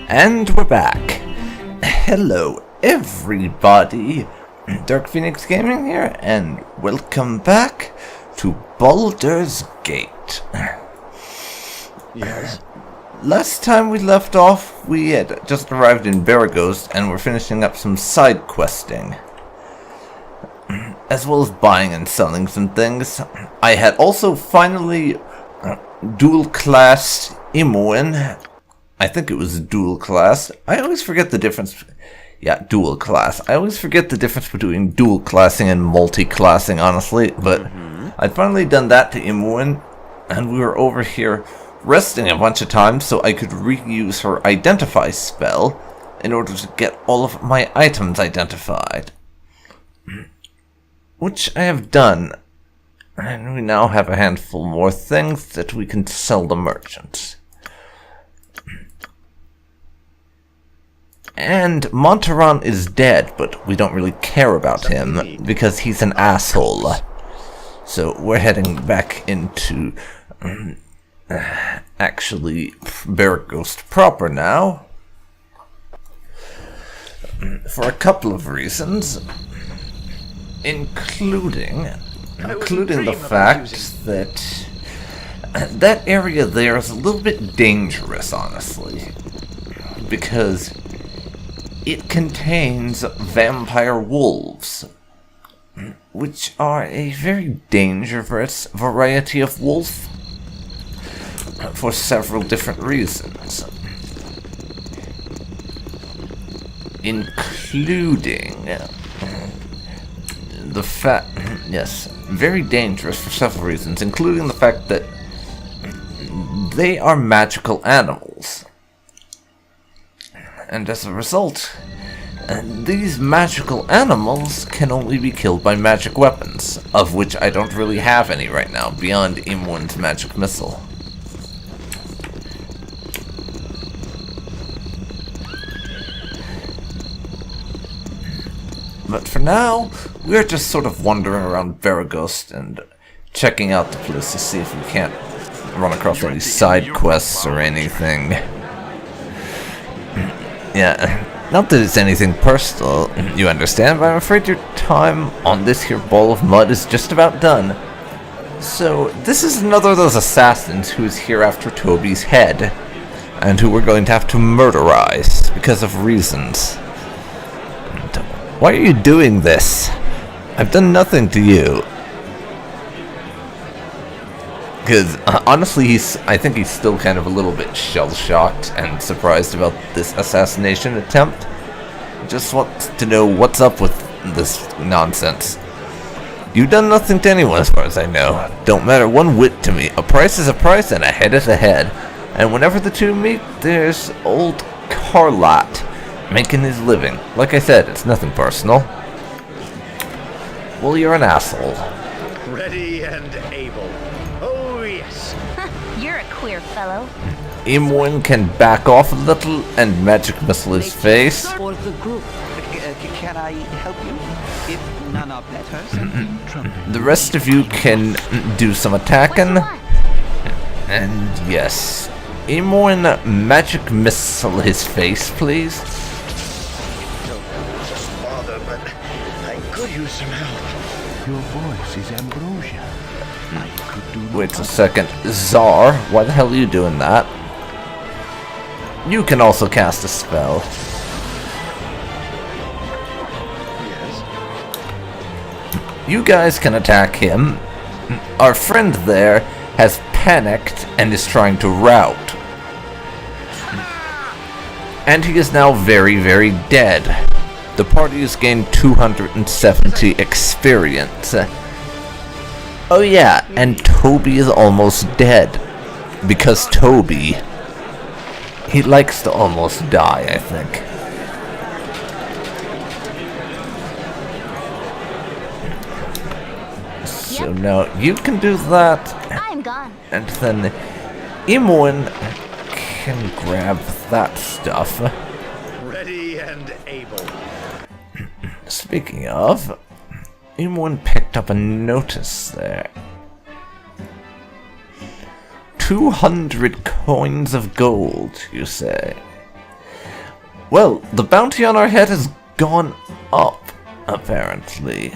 And we're back. Hello everybody, DarkPhoenix Gaming here, and welcome back to Baldur's Gate. Yes. Last time we left off, we had just arrived in Beregost and we're finishing up some side questing, as well as buying and selling some things. I had also finally dual-classed Imoen. I think it was dual-class. I always forget the difference. Yeah, dual-class. I always forget the difference between dual-classing and multi-classing, honestly, but I'd finally done that to Imoen, and we were over here resting a bunch of times so I could reuse her identify spell in order to get all of my items identified. Which I have done, and we now have a handful more things that we can sell the merchants. And Montaran is dead, but we don't really care about him because he's an asshole. So we're heading back into actually Beregost proper now, for a couple of reasons, including the fact that that area there is a little bit dangerous, honestly, because it contains vampire wolves, which are a very dangerous variety of wolf for several different reasons, including the fact, yes, very dangerous for several reasons, including the fact that they are magical animals. And as a result, these magical animals can only be killed by magic weapons, of which I don't really have any right now, beyond Imoen's magic missile. But for now, we're just sort of wandering around Beregost and checking out the place to see if we can't run across any side quests or anything. Yeah, not that it's anything personal, you understand, but I'm afraid your time on this here ball of mud is just about done. So, this is another of those assassins who's here after Toby's head, and who we're going to have to murderize because of reasons. Why are you doing this? I've done nothing to you. Because, honestly, I think he's still kind of a little bit shell-shocked and surprised about this assassination attempt. Just wants to know what's up with this nonsense. You've done nothing to anyone as far as I know. Don't matter one whit to me. A price is a price and a head is a head. And whenever the two meet, there's old Carlot making his living. Like I said, it's nothing personal. Well, you're an asshole. Ready and able. Oh, yes. You're a queer fellow. Imoen can back off a little and magic missile his face. For the group. Can I help you? If none are better, The rest of you can do some attacking. And yes, Imoen, magic missile his face, please. Just bother, but I could use some help. Your voice is ambrosia. I could do Wait a second. Czar, why the hell are you doing that? You can also cast a spell. Yes. You guys can attack him. Our friend there has panicked and is trying to rout. And he is now very, very dead. The party has gained 270 experience. Oh yeah, and Toby is almost dead. Because Toby, he likes to almost die, I think. So now you can do that. I'm gone. And then Imoen can grab that stuff. Ready and able. Speaking of, Imoen picked up a notice there. 200 coins of gold, you say? Well, the bounty on our head has gone up, apparently.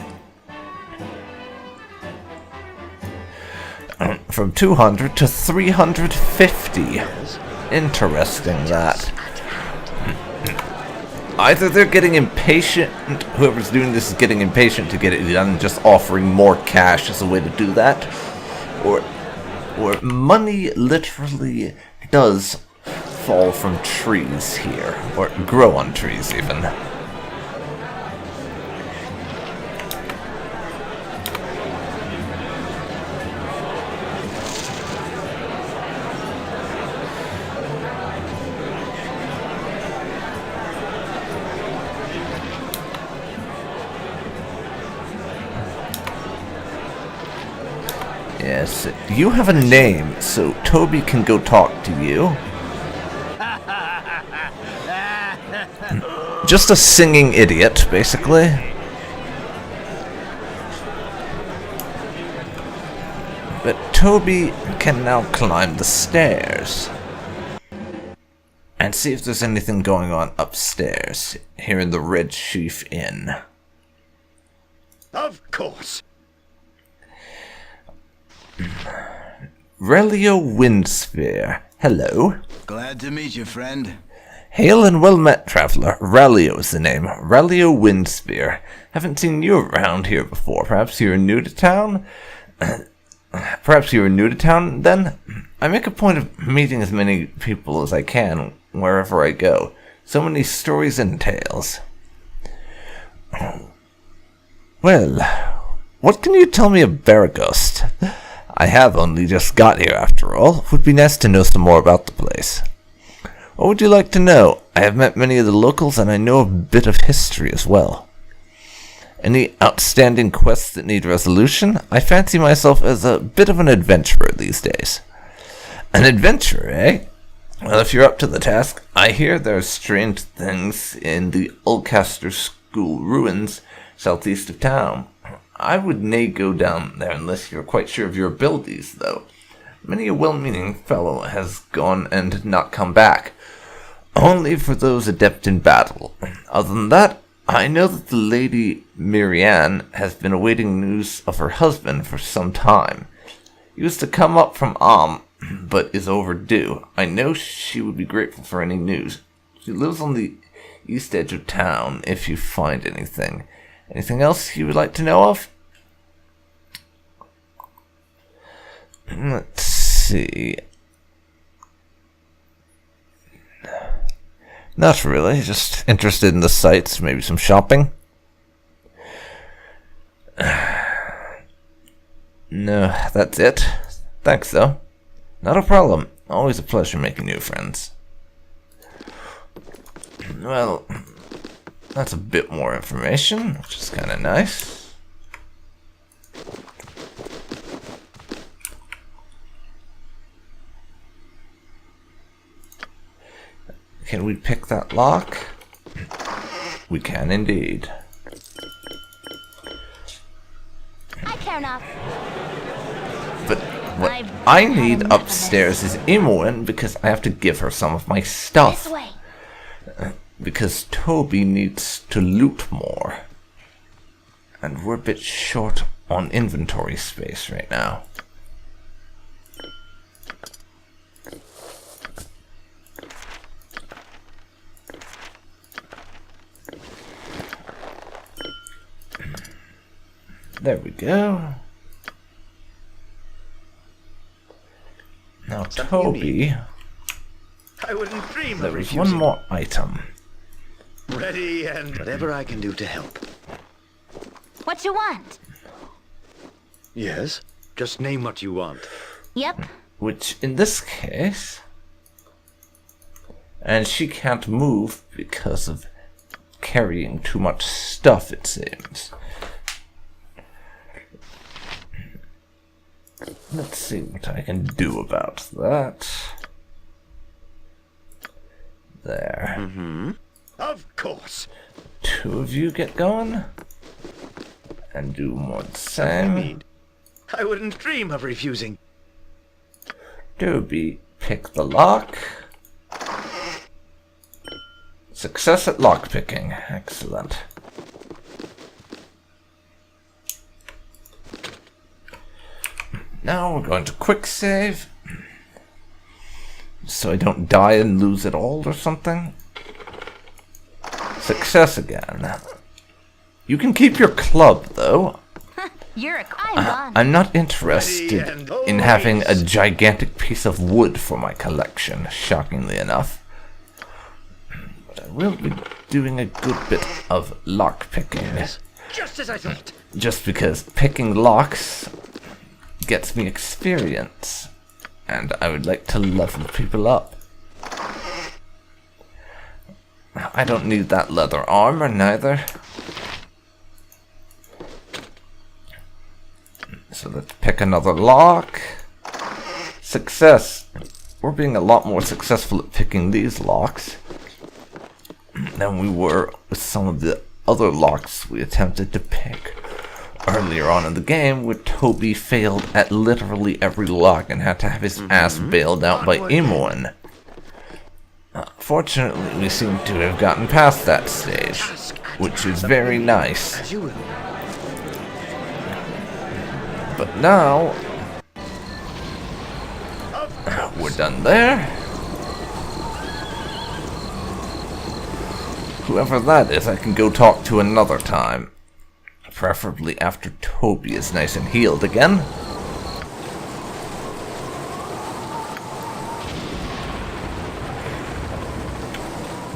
From 200 to 350. Interesting, that. Either they're getting impatient, whoever's doing this is getting impatient to get it done and just offering more cash as a way to do that, or money literally does fall from trees here, or grow on trees even. Yes, you have a name, so Toby can go talk to you. Just a singing idiot, basically. But Toby can now climb the stairs. And see if there's anything going on upstairs, here in the Red Chief Inn. Of course. Relio Windsphere. Hello. Glad to meet you, friend. Hail and well met, traveler. Relio is the name. Relio Windsphere. Haven't seen you around here before. Perhaps you're new to town? Perhaps you were new to town, then? I make a point of meeting as many people as I can wherever I go. So many stories and tales. Well, what can you tell me of Beregost? I have only just got here, after all. Would be nice to know some more about the place. What would you like to know? I have met many of the locals, and I know a bit of history as well. Any outstanding quests that need resolution? I fancy myself as a bit of an adventurer these days. An adventurer, eh? Well, if you're up to the task, I hear there are strange things in the Ulcaster School ruins southeast of town. I would nay go down there unless you're quite sure of your abilities, though. Many a well-meaning fellow has gone and not come back. Only for those adept in battle. Other than that, I know that the Lady Mirianne has been awaiting news of her husband for some time. He was to come up from but is overdue. I know she would be grateful for any news. She lives on the east edge of town, if you find anything. Anything else you would like to know of? Let's see. Not really, just interested in the sights, maybe some shopping. No, that's it. Thanks, though. Not a problem. Always a pleasure making new friends. Well, that's a bit more information, which is kind of nice. Can we pick that lock? We can indeed. I care not. But what I need upstairs is Imoen, because I have to give her some of my stuff. This way. Because Toby needs to loot more. And we're a bit short on inventory space right now. There we go. Now, Toby, I wouldn't dream there of is refusing. one more item. Ready and Whatever I can do to help. What you want? Yes? Just name what you want. Yep. Which, in this case... And she can't move because of carrying too much stuff, it seems. Let's see what I can do about that. There. Mm-hmm. of course. Two of you get going. And do more the I same. mean, I wouldn't dream of refusing. Toby, pick the lock. Success at lockpicking. Excellent. Now we're going to quick save. So I don't die and lose it all or something. Success again. You can keep your club, though. I'm not interested in having a gigantic piece of wood for my collection, shockingly enough. But I will be doing a good bit of lock picking. Yes, just as I thought. Just because picking locks gets me experience, and I would like to level people up. I don't need that leather armor, neither. So let's pick another lock. Success. We're being a lot more successful at picking these locks than we were with some of the other locks we attempted to pick earlier on in the game, where Toby failed at literally every lock and had to have his ass bailed out by Imoen. Fortunately, we seem to have gotten past that stage, which is very nice. As you will. But now, we're done there. Whoever that is, I can go talk to another time. Preferably after Toby is nice and healed again.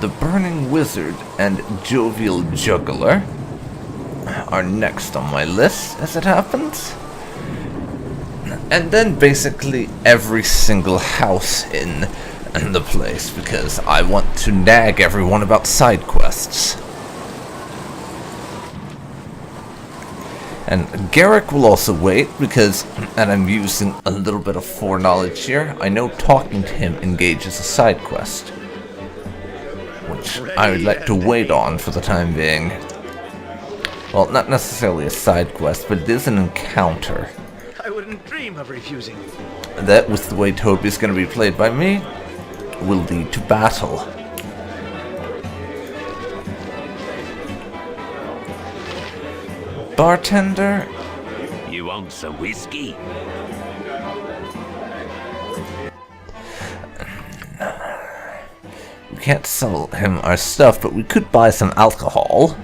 The Burning Wizard and Jovial Juggler are next on my list, as it happens. And then basically every single house in the place, because I want to nag everyone about side quests. And Garrick will also wait, because, and I'm using a little bit of foreknowledge here, I know talking to him engages a side quest, which I would like to wait on for the time being. Well, not necessarily a side quest, but it is an encounter. I wouldn't dream of refusing. That, with the way Toby's going to be played by me, will lead to battle. Bartender? You want some whiskey? We can't sell him our stuff, but we could buy some alcohol.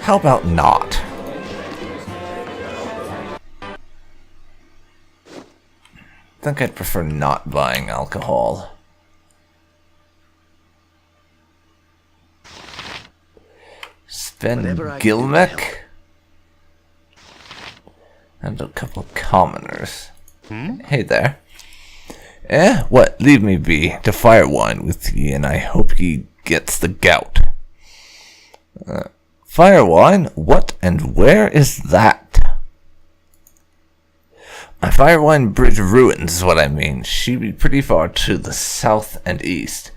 How about not? I think I'd prefer not buying alcohol. Sven Gilmek and a couple of commoners. Hey there. What? Leave me be to fire wine with ye, and I hope he gets the gout. Fire wine? What and where is that? Firewine Bridge Ruins is what I mean. She be pretty far to the south and east.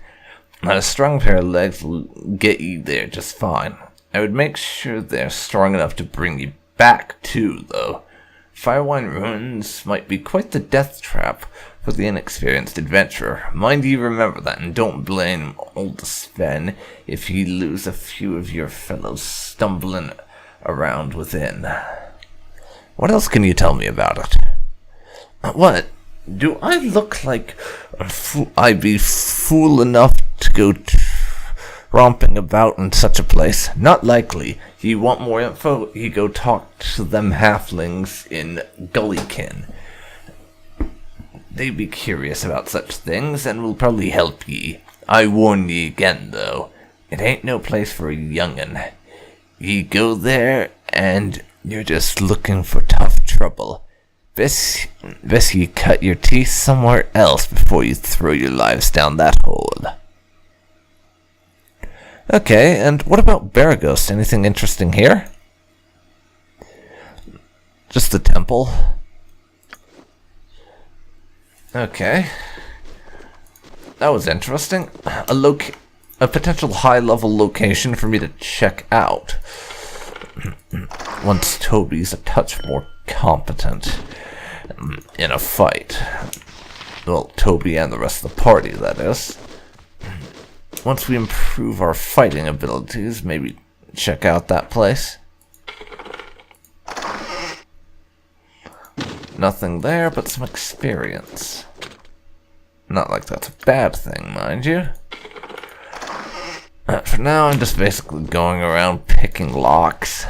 A strong pair of legs will get you there just fine. I would make sure they're strong enough to bring you back too, though. Firewine Ruins might be quite the death trap for the inexperienced adventurer. Mind you remember that, and don't blame old Sven if you lose a few of your fellows stumbling around within. What else can you tell me about it? What? Do I look like I'd be fool enough to go romping about in such a place? Not likely. You want more info? You go talk to them halflings in Gullykin. They be curious about such things and will probably help ye. I warn ye again, though. It ain't no place for a young'un. Ye go there and you're just looking for tough trouble. Best you cut your teeth somewhere else before you throw your lives down that hole. Okay, and what about Beregost? Anything interesting here? Just the temple. Okay. That was interesting. A potential high-level location for me to check out. Once Toby's a touch more competent in a fight. Well, Toby and the rest of the party, that is. once we improve our fighting abilities, maybe check out that place. Nothing there but some experience. Not like that's a bad thing, mind you. For now, I'm just basically going around picking locks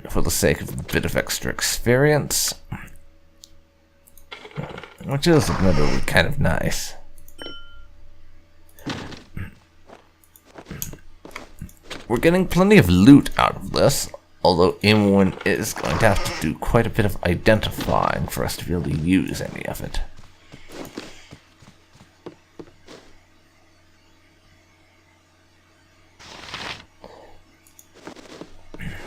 for the sake of a bit of extra experience, which is admittedly kind of nice. We're getting plenty of loot out of this, although Imwin is going to have to do quite a bit of identifying for us to be able to use any of it.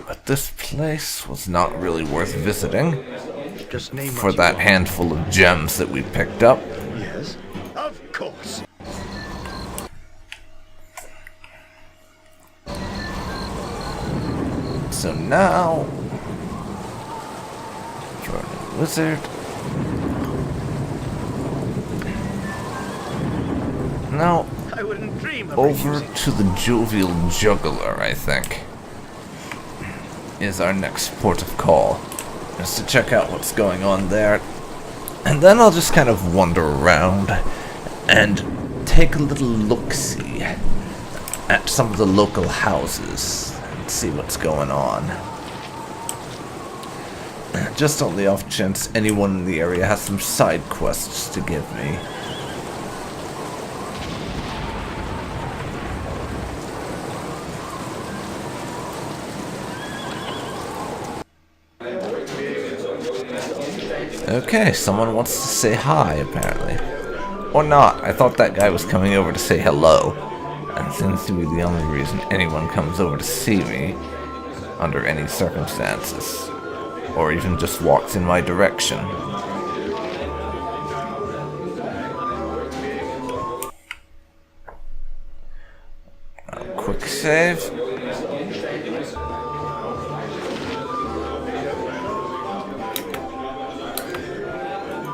But this place was not really worth visiting Just name for what you that want. handful of gems that we picked up. Yes, of course. So now, Jordan Wizard. Now, I wouldn't dream of over refusing. to the Jovial Juggler, I think, is our next port of call. Just to check out what's going on there. And then I'll just kind of wander around and take a little look-see at some of the local houses and see what's going on. Just on the off chance anyone in the area has some side quests to give me. Okay, someone wants to say hi, apparently. Or not, I thought that guy was coming over to say hello. And seems to be the only reason anyone comes over to see me, under any circumstances. Or even just walks in my direction. Quick save.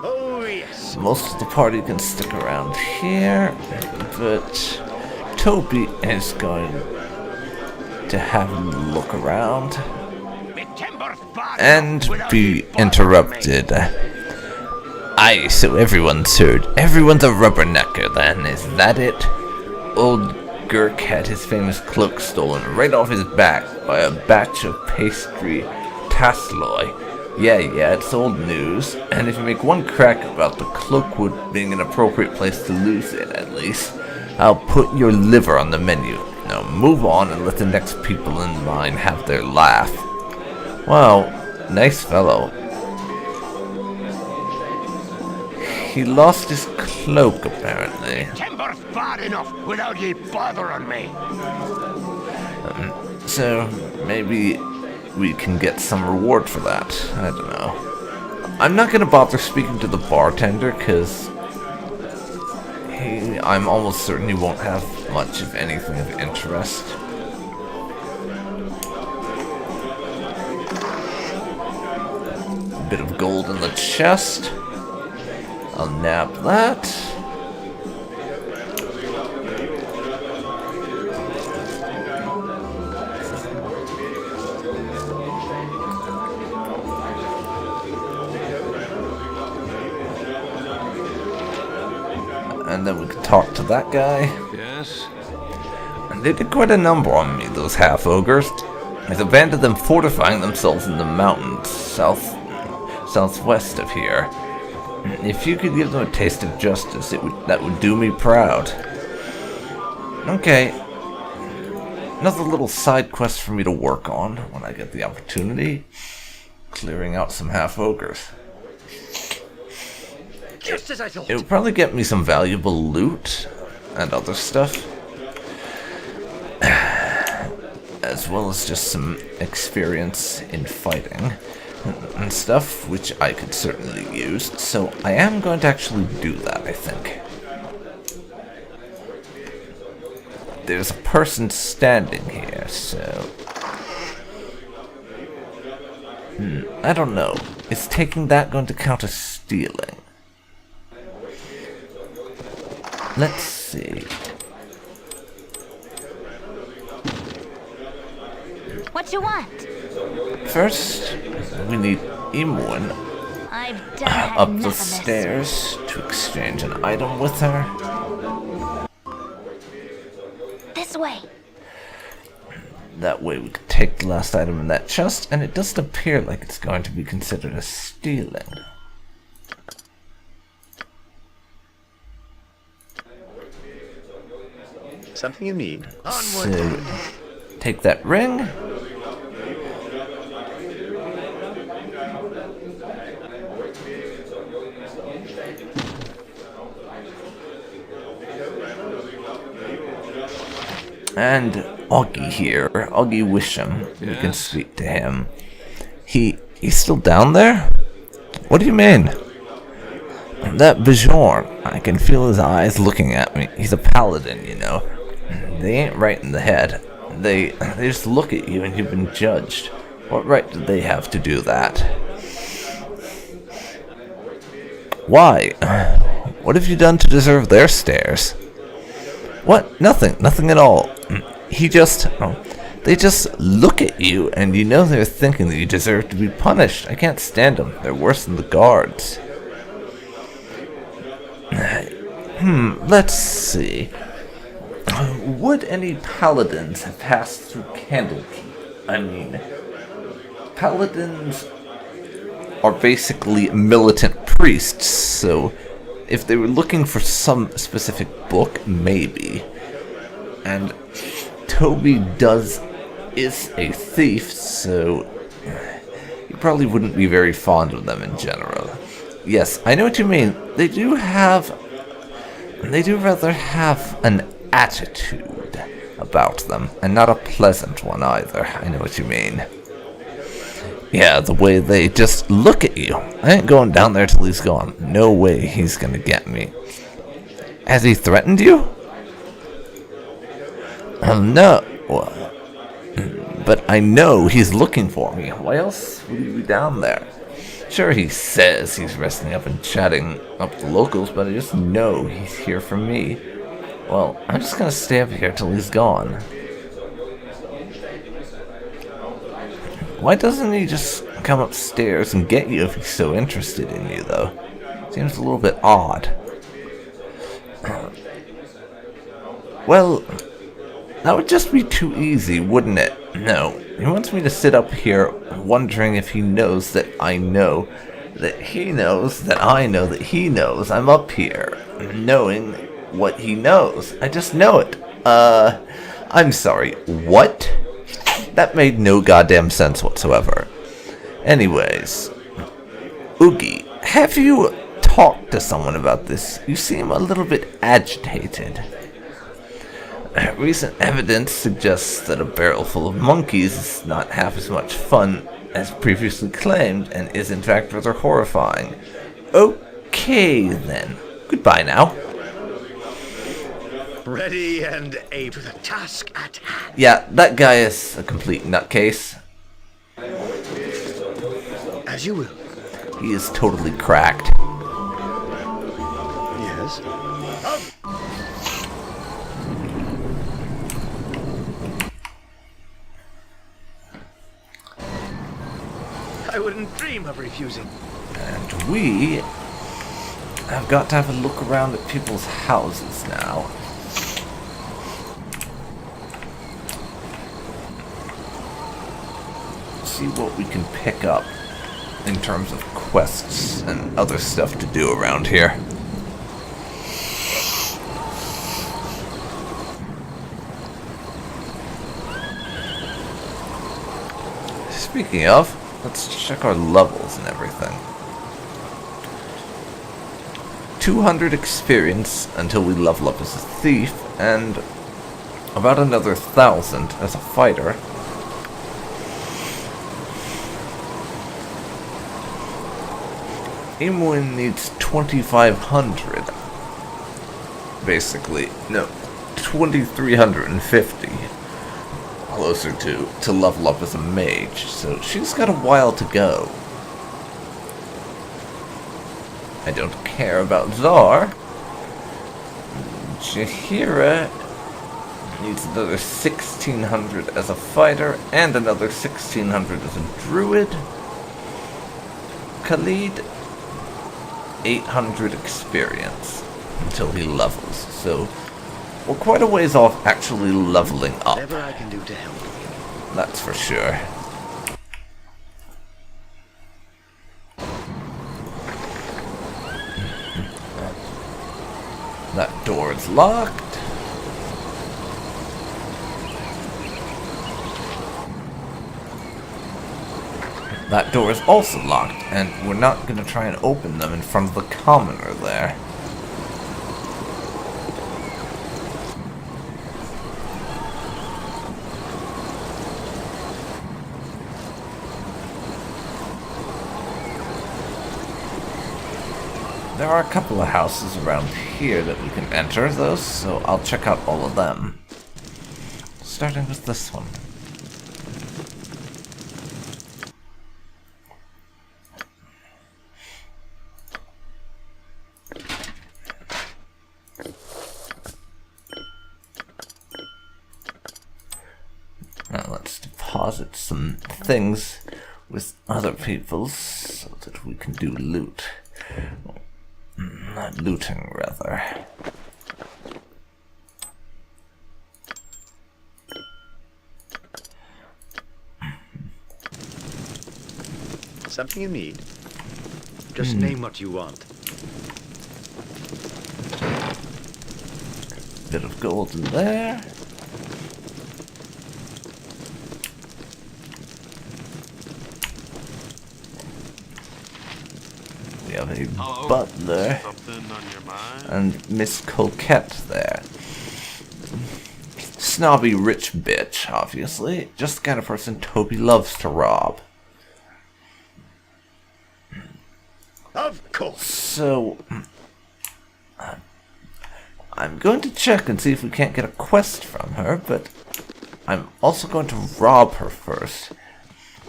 Oh, yes. Most of the party can stick around here, but Toby is going to have a look around and be interrupted. Aye, so everyone's heard. Everyone's a rubbernecker then, is that it? Old Gurk had his famous cloak stolen right off his back by a batch of pastry tasloi. Yeah, it's old news, and if you make one crack about the cloakwood being an appropriate place to lose it, at least, I'll put your liver on the menu. Now move on and let the next people in line have their laugh. Wow, nice fellow. He lost his cloak, apparently. Timber's bad enough without ye bothering me. So, maybe we can get some reward for that. I don't know. I'm not gonna bother speaking to the bartender, because I'm almost certain he won't have much of anything of interest. A bit of gold in the chest. I'll nab that. And then we can talk to that guy. Yes? And they did quite a number on me, those half-ogres. I've abandoned them fortifying themselves in the mountains southwest of here. If you could give them a taste of justice, that would do me proud. Okay. Another little side quest for me to work on when I get the opportunity. Clearing out some half-ogres. Just as I thought. It would probably get me some valuable loot and other stuff. As well as just some experience in fighting and stuff, which I could certainly use. So I am going to actually do that, I think. There's a person standing here, so... I don't know. Is taking that going to count as stealing? Let's see. What you want? First, we need Emuin I've done had up the enough of this. stairs to exchange an item with her. This way. That way we can take the last item in that chest, and it doesn't appear like it's going to be considered a stealing. Something you need. So, take that ring. And Augie here, Augie Wisham, you can speak to him. He's still down there? What do you mean? That Bjorn, I can feel his eyes looking at me. He's a paladin, you know. They ain't right in the head. They just look at you and you've been judged. What right do they have to do that? Why? What have you done to deserve their stares? What? Nothing at all. They just look at you and you know they're thinking that you deserve to be punished. I can't stand them. They're worse than the guards. Let's see. Would any paladins have passed through Candlekeep? I mean, paladins are basically militant priests, so if they were looking for some specific book, maybe. And Toby is a thief, so you probably wouldn't be very fond of them in general. Yes, I know what you mean. They do rather have an attitude about them, and not a pleasant one either. I know what you mean. Yeah, the way they just look at you. I ain't going down there till he's gone. No way he's gonna get me. Has he threatened you? No. But I know he's looking for me. Why else would he be down there? Sure, he says he's resting up and chatting up the locals, but I just know he's here for me. Well, I'm just gonna stay up here till he's gone. Why doesn't he just come upstairs and get you if he's so interested in you, though? Seems a little bit odd. Well, that would just be too easy, wouldn't it? No, he wants me to sit up here wondering if he knows that I know that he knows that I know that he knows I'm up here, knowing what he knows. I just know it. I'm sorry, what? That made no goddamn sense whatsoever. Anyways, Oogie, have you talked to someone about this? You seem a little bit agitated. Recent evidence suggests that a barrel full of monkeys is not half as much fun as previously claimed, and is in fact rather horrifying. Okay then. Goodbye now. Ready and able to the task at hand. Yeah, that guy is a complete nutcase. As you will. He is totally cracked. Yes. I wouldn't dream of refusing. And we have got to have a look around at people's houses now. See what we can pick up in terms of quests and other stuff to do around here. Speaking of, let's check our levels and everything. 200 experience until we level up as a thief, and about another 1,000 as a fighter. Emuin needs 2,500. Basically, no, 2,350. Closer to level up as a mage, so she's got a while to go. I don't care about Zar. Jahira Needs another 1600 as a fighter, and another 1600 as a druid. Khalid, 800 experience until he levels. So, we're quite a ways off actually leveling up. Whatever I can do to help. That's for sure. That door is locked. That door is also locked, and we're not going to try and open them in front of the commoner there. There are a couple of houses around here that we can enter, though, so I'll check out all of them. Starting with this one. Now let's deposit some things with other people's so that we can do loot. Not looting, rather. Something you need? Just name what you want. Bit of gold in there. We have a butler and Miss Coquette there. Snobby rich bitch, obviously. Just the kind of person Toby loves to rob. Of course. So, I'm going to check and see if we can't get a quest from her, but I'm also going to rob her first,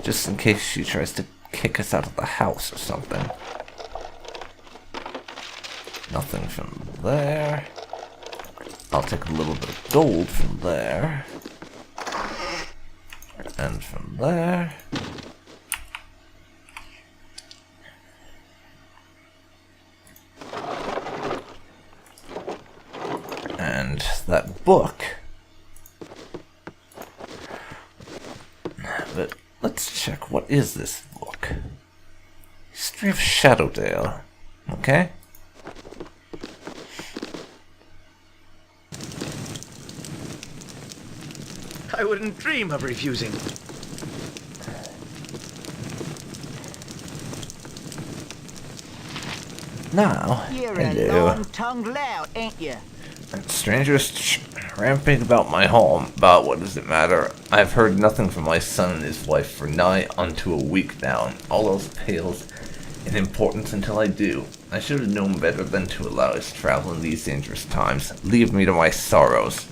just in case she tries to kick us out of the house or something. Nothing from there. I'll take a little bit of gold from there. And from there. And that book. But let's check, what is this book? History of Shadowdale. Okay. I wouldn't dream of refusing. Now, You're a hello. long-tongued lout, ain't you? Strangers ramping about my home, but what does it matter? I've heard nothing from my son and his wife for nigh unto a week now, and all else pales in importance until I do. I should have known better than to allow us to travel in these dangerous times. Leave me to my sorrows.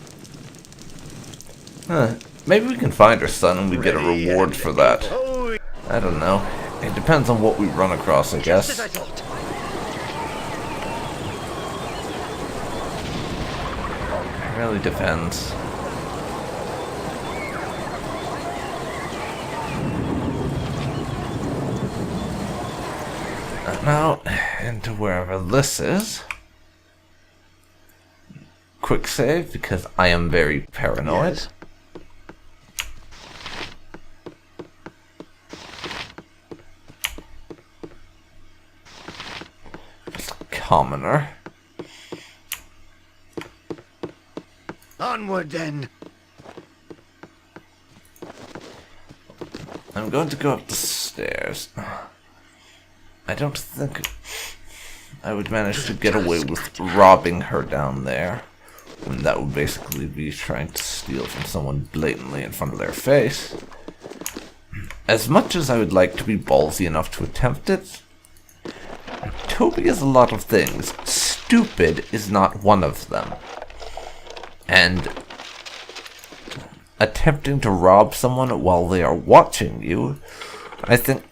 Maybe we can find her son and we get a reward for that. I don't know. It depends on what we run across, I guess. Just as I thought. It really depends. Now, into wherever this is. Quick save, because I am very paranoid. Yes. Commoner. Onward then. I'm going to go up the stairs. I don't think I would manage to get away with robbing her down there, when that would basically be trying to steal from someone blatantly in front of their face. As much as I would like to be ballsy enough to attempt it, Toby is a lot of things. Stupid is not one of them. And attempting to rob someone while they are watching you, I think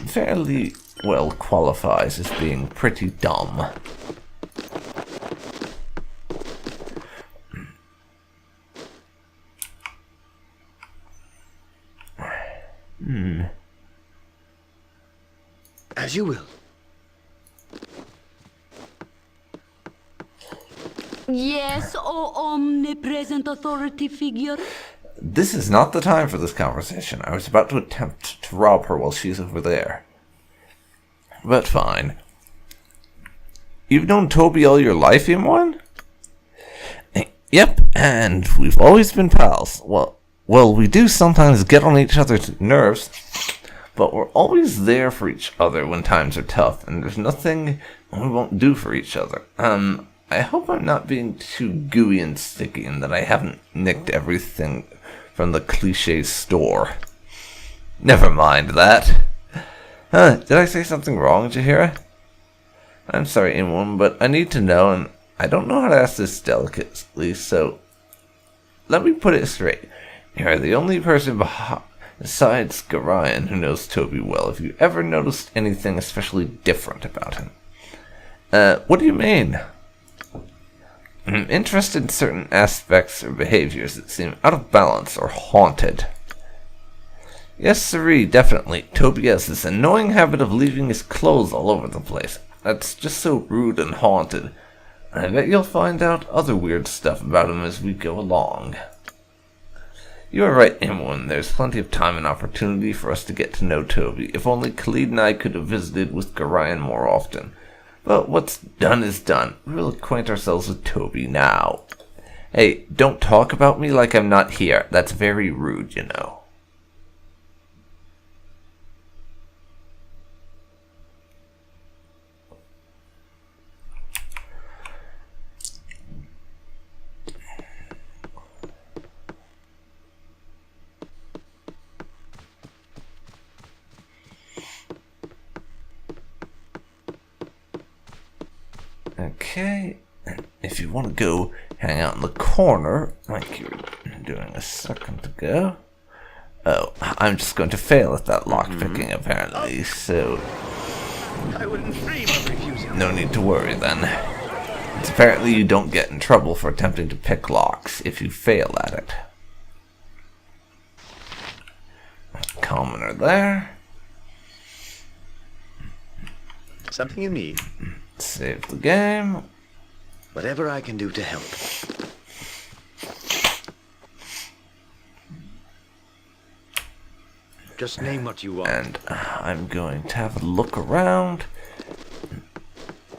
fairly well qualifies as being pretty dumb. As you will. Yes, O omnipresent authority figure. This is not the time for this conversation. I was about to attempt to rob her while she's over there. But fine. You've known Toby all your life, M1? Yep, and we've always been pals. Well, we do sometimes get on each other's nerves, but we're always there for each other when times are tough, and there's nothing we won't do for each other. I hope I'm not being too gooey and sticky and that I haven't nicked everything from the cliché store. Never mind that. Did I say something wrong, Jahira? I'm sorry, M1, but I need to know, and I don't know how to ask this delicately, so let me put it straight. You're the only person besides Gorion who knows Toby well. Have you ever noticed anything especially different about him? What do you mean? I'm interested in certain aspects or behaviors that seem out of balance or haunted. Yes, sirree, definitely. Toby has this annoying habit of leaving his clothes all over the place. That's just so rude and haunted. I bet you'll find out other weird stuff about him as we go along. You are right, M1. There's plenty of time and opportunity for us to get to know Toby. If only Khalid and I could have visited with Gorion more often. But what's done is done. We'll acquaint ourselves with Toby now. Hey, don't talk about me like I'm not here. That's very rude, you know. Okay, if you want to go hang out in the corner, like you were doing a second ago. Oh, I'm just going to fail at that lockpicking, apparently, so I wouldn't dream of refusing. no need to worry then. It's apparently you don't get in trouble for attempting to pick locks if you fail at it. Commoner there. Something you need. Save the game. Whatever I can do to help. Just name what you want. And I'm going to have a look around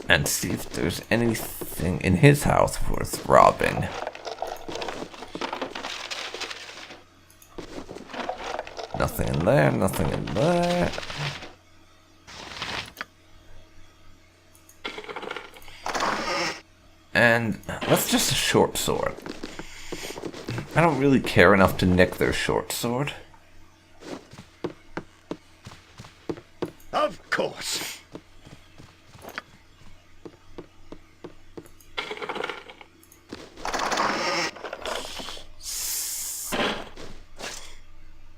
and see if there's anything in his house worth robbing. Nothing in there, nothing in there. And that's just a short sword. I don't really care enough to nick their short sword. Of course.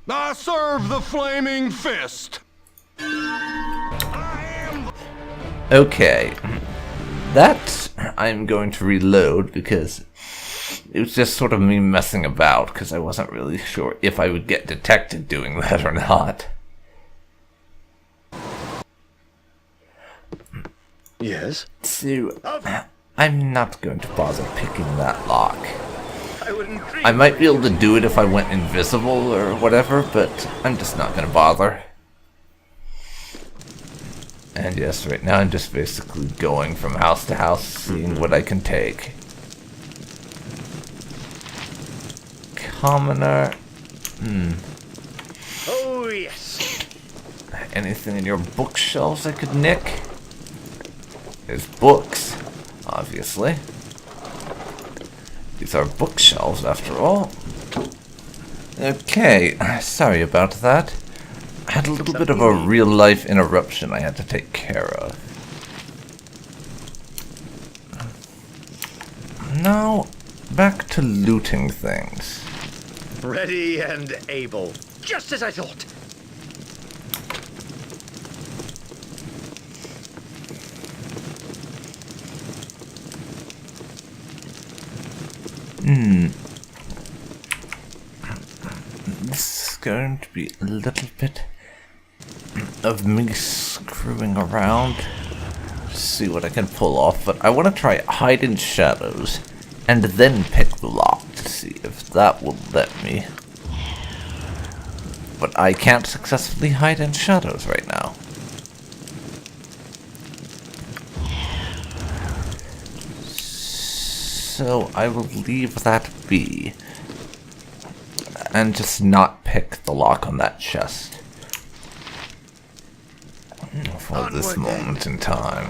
I serve the flaming fist. Okay. That I'm going to reload because it was just sort of me messing about because I wasn't really sure if I would get detected doing that or not. Yes? So, I'm not going to bother picking that lock. I wouldn't dream. I might be able to do it if I went invisible or whatever, but I'm just not going to bother. And yes, right now I'm just basically going from house to house, seeing what I can take. Commoner. Oh, yes. Anything in your bookshelves I could nick? There's books, obviously. These are bookshelves, after all. Okay, sorry about that. I had a little bit of a real-life interruption I had to take care of. Now, back to looting things. Ready and able. Just as I thought. This going to be a little bit of me screwing around to see what I can pull off, but I want to try hide in shadows and then pick the lock to see if that will let me. But I can't successfully hide in shadows right now. So I will leave that be and just not pick the lock on that chest for this moment in time.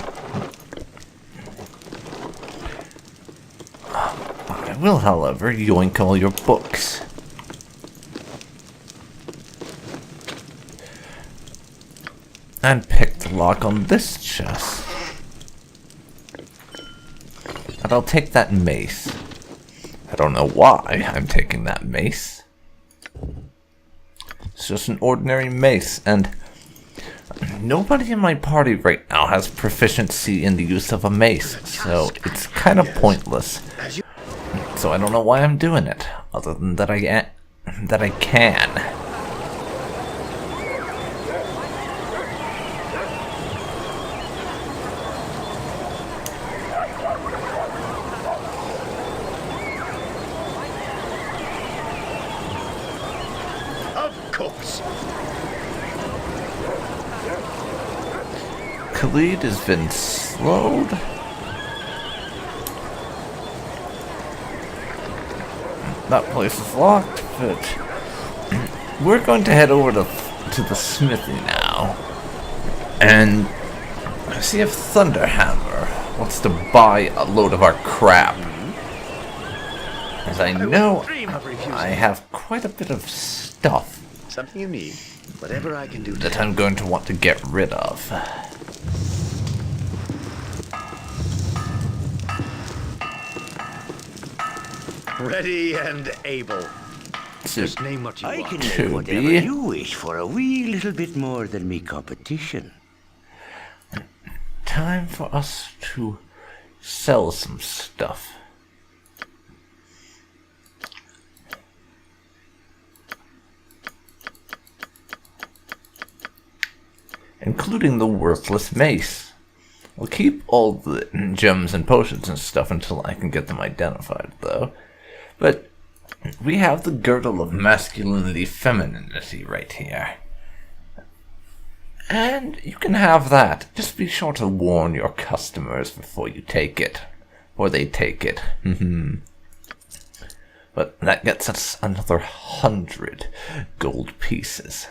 I will, however, yoink all your books. And pick the lock on this chest. And I'll take that mace. I don't know why I'm taking that mace. It's just an ordinary mace, and nobody in my party right now has proficiency in the use of a mace, so it's kind of pointless. So I don't know why I'm doing it, other than that I can. Khalid has been slowed. That place is locked, but we're going to head over to the smithy now and see if Thunderhammer wants to buy a load of our crap. As I know, I have quite a bit of stuff. Something you need. Whatever I can do that I'm going to want to get rid of. Ready and able. Just name what you I want. can make whatever you wish for a wee little bit more than me competition. Time for us to sell some stuff. Including the worthless mace. We'll keep all the gems and potions and stuff until I can get them identified, though. But we have the girdle of masculinity femininity right here. And you can have that. Just be sure to warn your customers before you take it. Or they take it. But that gets us another 100 gold pieces.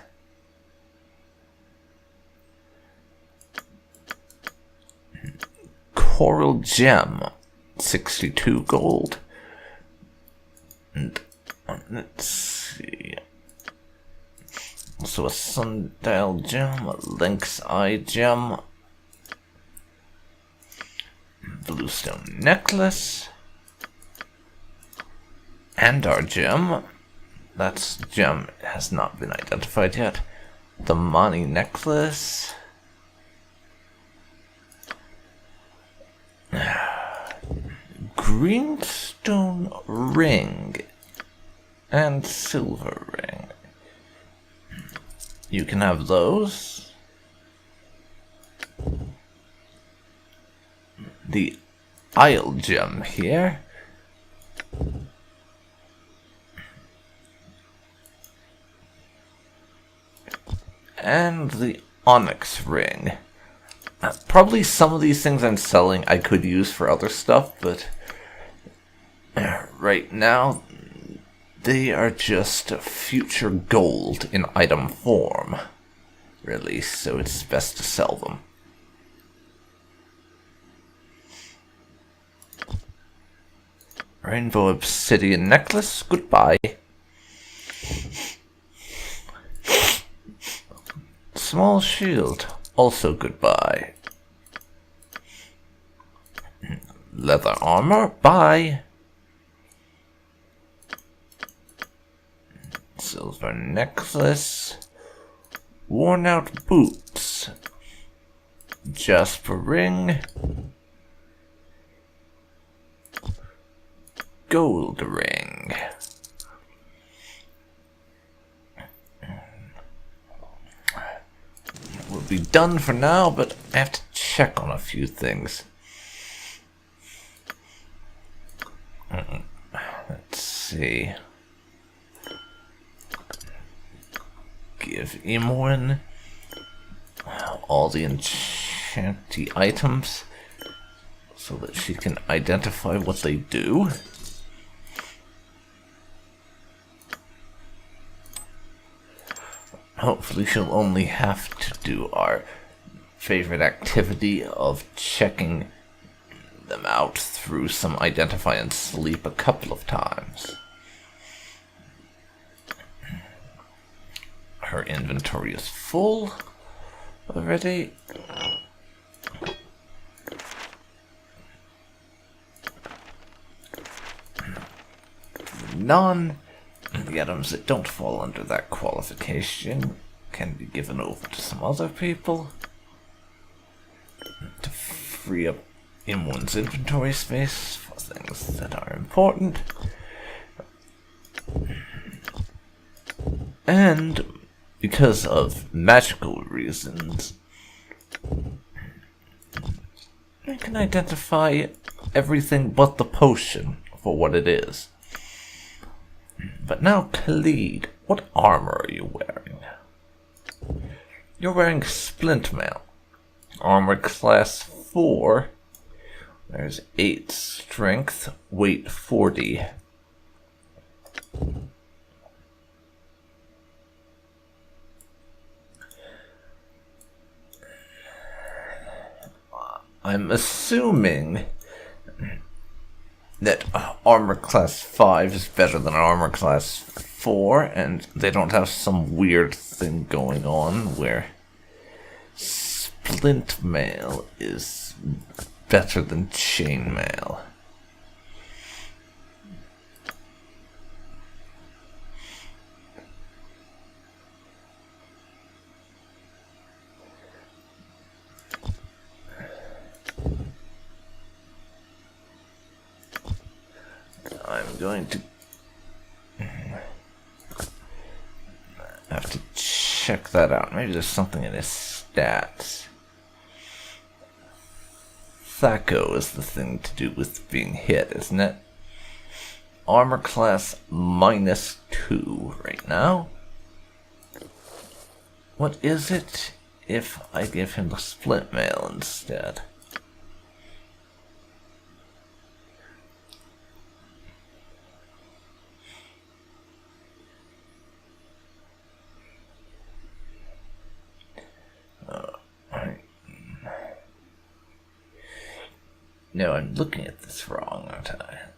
Coral gem, 62 gold. And let's see. Also a sundial gem, a lynx eye gem, bluestone necklace, and our gem. That gem has not been identified yet. The Mani necklace. Greenstone ring and silver ring. You can have those. The Isle gem here. And the onyx ring. Probably some of these things I'm selling I could use for other stuff, but right now they are just future gold in item form, really, so it's best to sell them. Rainbow obsidian necklace, goodbye. Small shield, also goodbye. Leather armor, bye. Silver necklace. Worn out boots. Jasper ring. Gold ring. be done for now, but I have to check on a few things. Let's see. Give Imoen all the enchanty items so that she can identify what they do. Hopefully she'll only have to do our favorite activity of checking them out through some identify and sleep a couple of times. Her inventory is full already. The items that don't fall under that qualification can be given over to some other people to free up Imoen's inventory space for things that are important. And because of magical reasons, I can identify everything but the potion for what it is. But now, Khalid, what armor are you wearing? You're wearing splint mail. Armor class 4. There's 8 strength, weight 40. I'm assuming that armor class 5 is better than armor class 4, and they don't have some weird thing going on where splint mail is better than chain mail. I'm going to have to check that out. Maybe there's something in his stats. Thaco is the thing to do with being hit, isn't it? Armor class -2 right now. What is it if I give him the split mail instead? No, I'm looking at this wrong, aren't I?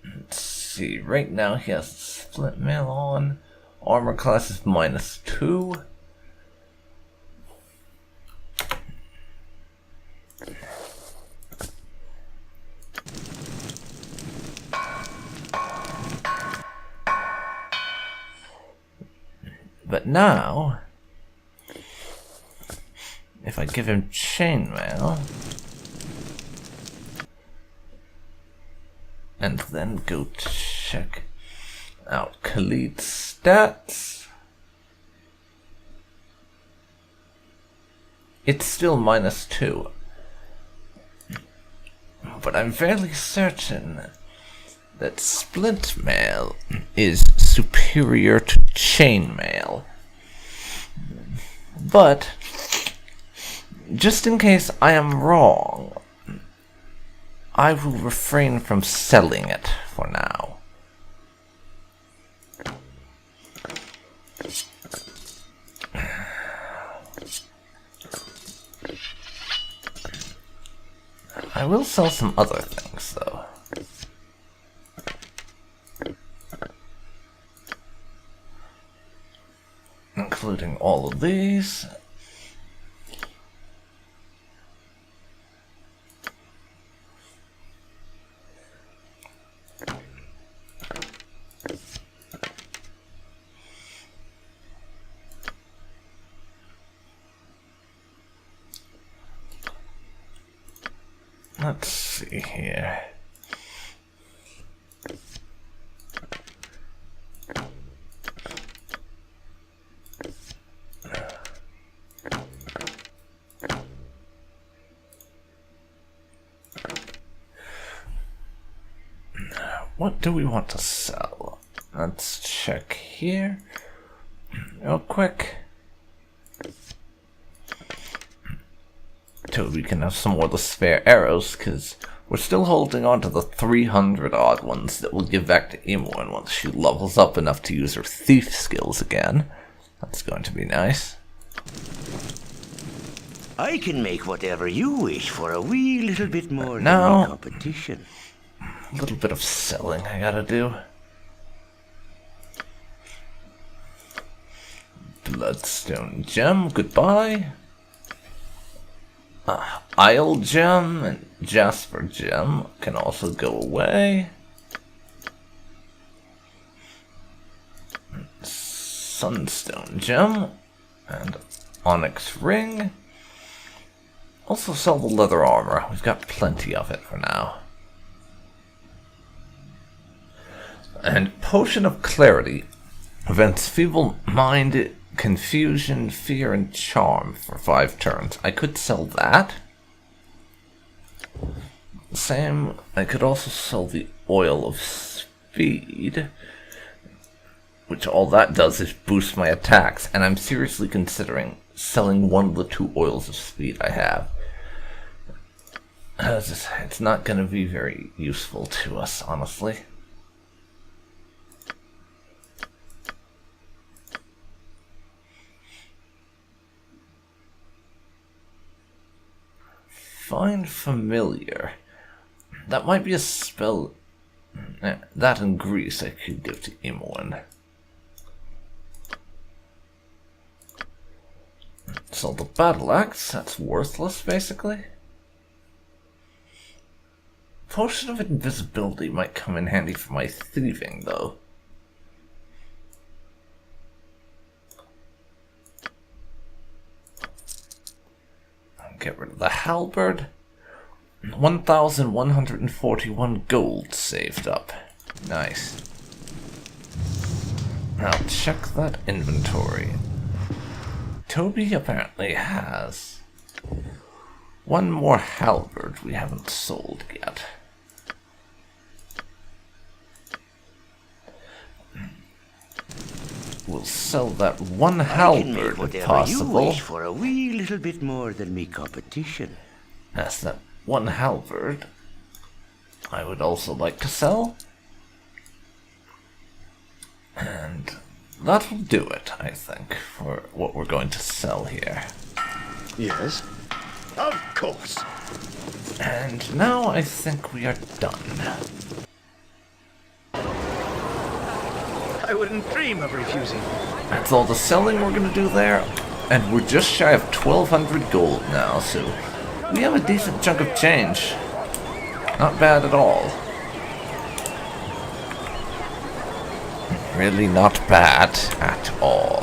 Let's see. Right now he has split mail on. Armor class is -2. But now, if I give him chainmail, and then go check out Khalid's stats, it's still -2. But I'm fairly certain that splint mail is superior to chainmail. But just in case I am wrong, I will refrain from selling it for now. I will sell some other things, though. Including all of these. Let's see here. what do we want to sell? Let's check here real quick. Toby can have some more of the spare arrows, because we're still holding on to the 300 odd ones that we'll give back to Emorn once she levels up enough to use her thief skills again. That's going to be nice. I can make whatever you wish for a wee little bit more than now, the competition. A little bit of selling I gotta do. Bloodstone gem, goodbye. Isle gem and Jasper gem can also go away. Sunstone gem and onyx ring. Also sell the leather armor. We've got plenty of it for now. And potion of clarity prevents feeble mind, confusion, fear, and charm for 5 turns. I could sell that. Same, I could also sell the oil of speed, which all that does is boost my attacks, and I'm seriously considering selling one of the 2 oils of speed I have. It's not going to be very useful to us, honestly. Find familiar. That might be a spell. That in Greece I could give to Emorn. So the battle axe, that's worthless basically. Potion of invisibility might come in handy for my thieving though. Get rid of the halberd. 1,141 gold saved up. Nice. Now check that inventory. Toby apparently has one more halberd we haven't sold yet. We'll sell that one halberd if possible. You wish for a wee little bit more than me competition. That's that one halberd I would also like to sell. And that'll do it, I think, for what we're going to sell here. Yes, of course. And now I think we are done. I wouldn't dream of refusing. That's all the selling we're gonna do there. And we're just shy of 1,200 gold now, so we have a decent chunk of change. Not bad at all. Really not bad at all.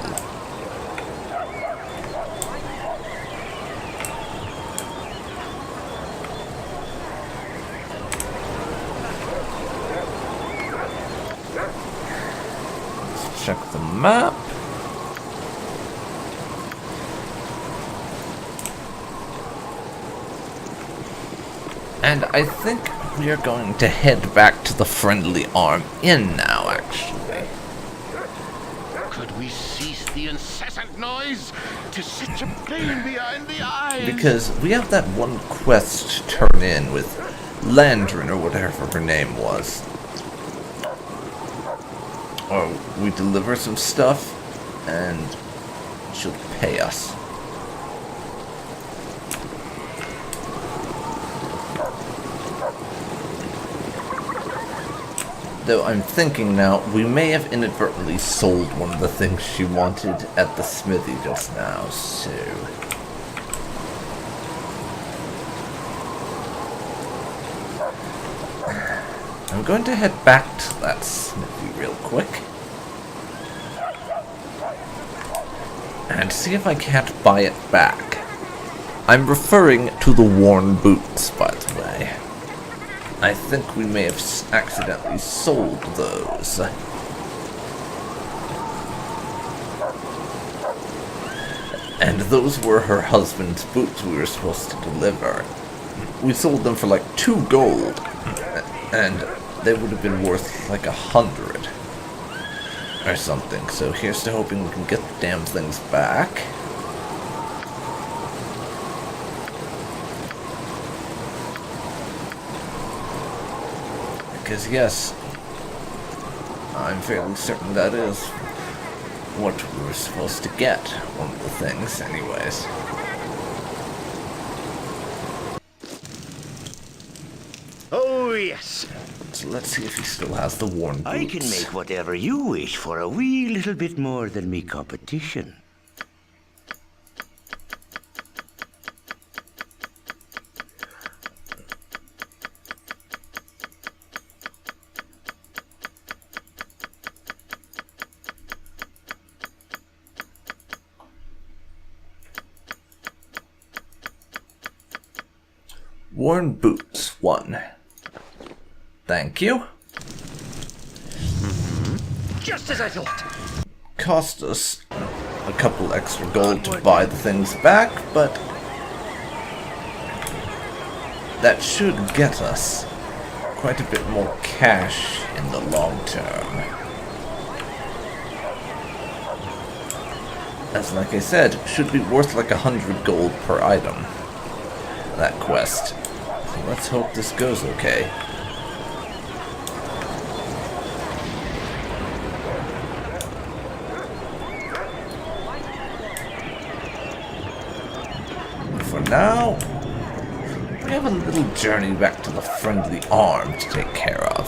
Let's check the map. And I think we are going to head back to the friendly arm inn now, actually. Could we cease the incessant noise? 'Tis such a pain behind the eyes. Because we have that one quest to turn in with Landrin, or whatever her name was. Or we deliver some stuff, and she'll pay us. Though I'm thinking now, we may have inadvertently sold one of the things she wanted at the smithy just now, so... I'm going to head back to that smithy real quick. And see if I can't buy it back. I'm referring to the worn boots, by the way. I think we may have accidentally sold those. And those were her husband's boots we were supposed to deliver. We sold them for like 2 gold. And they would have been worth like 100 or something. So here's to hoping we can get the damn things back. Because yes, I'm fairly certain that is what we were supposed to get. One of the things, anyways. Oh, yes. So let's see if he still has the worn boots. I can make whatever you wish for a wee little bit more than me competition. Worn boots, 1. Thank you. Just as I thought. Cost us a couple extra gold to buy the things back, but that should get us quite a bit more cash in the long term. As like I said, should be worth like 100 gold per item, that quest. So let's hope this goes okay. For now, we have a little journey back to the Friendly Arm to take care of.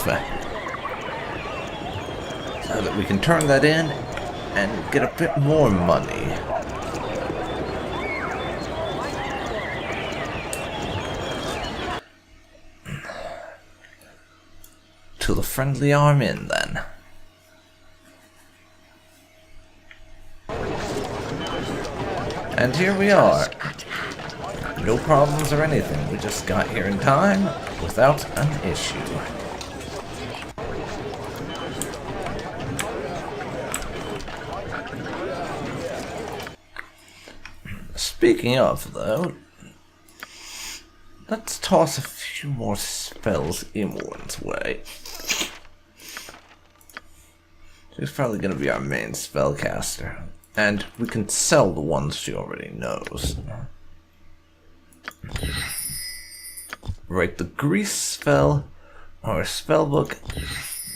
So that we can turn that in and get a bit more money. To the Friendly Arm Inn, then. And here we are. No problems or anything. We just got here in time without an issue. Speaking of, though, let's toss a few more spells Imoen's way. She's probably going to be our main spellcaster, and we can sell the ones she already knows. Write the Grease spell, our spellbook,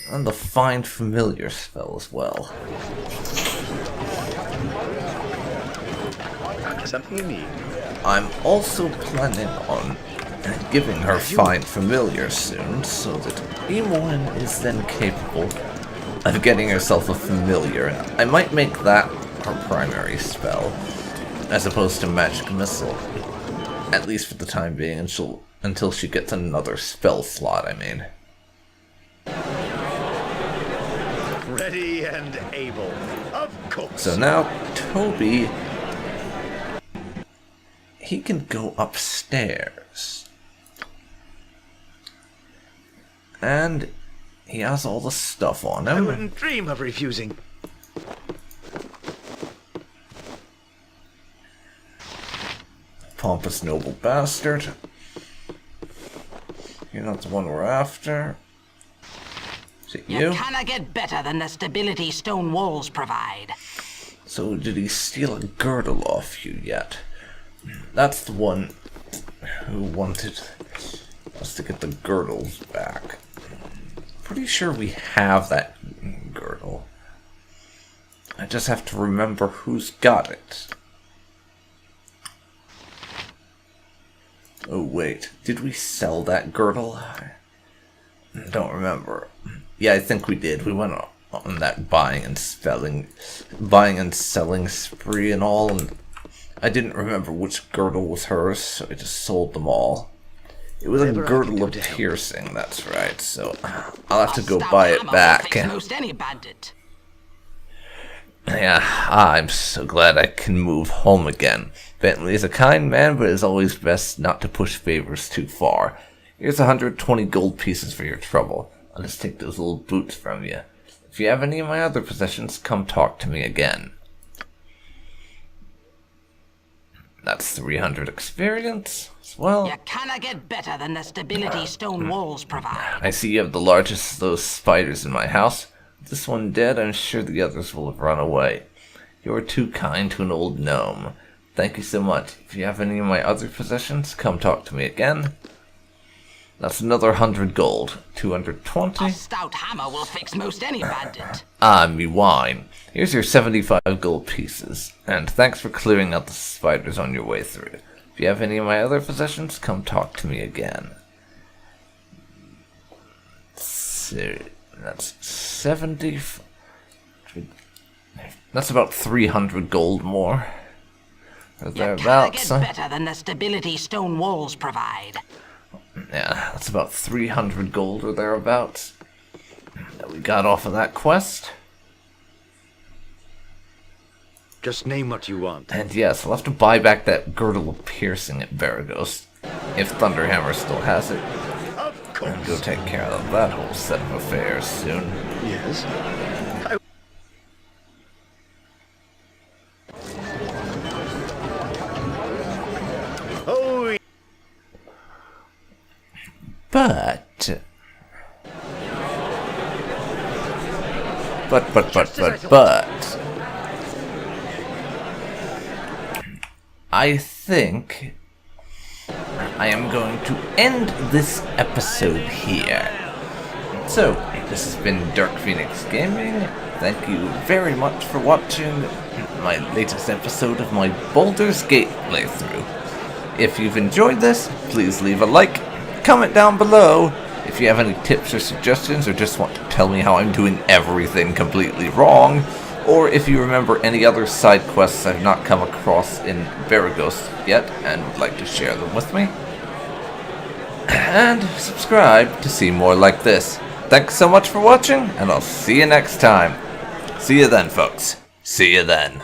and the Find Familiar spell as well. Something you need. I'm also planning on giving her Find Familiar soon, so that Imoen is then capable of getting herself a familiar, and I might make that her primary spell, as opposed to Magic Missile. At least for the time being, until she gets another spell slot, I mean. Ready and able. Of course. So now, Toby, he can go upstairs. And he has all the stuff on him. I wouldn't dream of refusing. Pompous noble bastard. You're not the one we're after. Is it you? You cannot get better than the stability stone walls provide. So did he steal a girdle off you yet? That's the one who wanted us to get the girdles back. Pretty sure we have that girdle. I just have to remember who's got it. Oh wait, did we sell that girdle? I don't remember. Yeah, I think we did. We went on that buying and selling spree and all, and I didn't remember which girdle was hers, so I just sold them all. It was a girdle of piercing, that's right, so I'll have to go buy it back. Most any bandit. Yeah, I'm so glad I can move home again. Bentley is a kind man, but it's always best not to push favors too far. Here's 120 gold pieces for your trouble. I'll just take those little boots from you. If you have any of my other possessions, come talk to me again. That's 300 experience as well. You cannot get better than the stability stone walls provide. I see you have the largest of those spiders in my house. With this one dead, I'm sure the others will have run away. You're too kind to an old gnome. Thank you so much. If you have any of my other possessions, come talk to me again. That's another 100 gold. 220. A stout hammer will fix most any bandit. Ah, me wine. Here's your 75 gold pieces. And thanks for clearing out the spiders on your way through. If you have any of my other possessions, come talk to me again. So, that's 70... That's about 300 gold more. Or thereabouts. You cannot get better than the stability stone walls provide. Yeah, that's about 300 gold or thereabouts that we got off of that quest. Just name what you want. And yes, we'll have to buy back that Girdle of Piercing at Beregost, if Thunderhammer still has it. Of course. And go take care of that whole set of affairs soon. Yes. Oh, But I think I am going to end this episode here. So, this has been DarkPhoenix Gaming. Thank you very much for watching my latest episode of my Baldur's Gate playthrough. If you've enjoyed this, please leave a like, comment down below if you have any tips or suggestions, or just want to tell me how I'm doing everything completely wrong, or if you remember any other side quests I've not come across in Beregost yet and would like to share them with me. And subscribe to see more like this. Thanks so much for watching, and I'll see you next time. See you then, folks. See you then.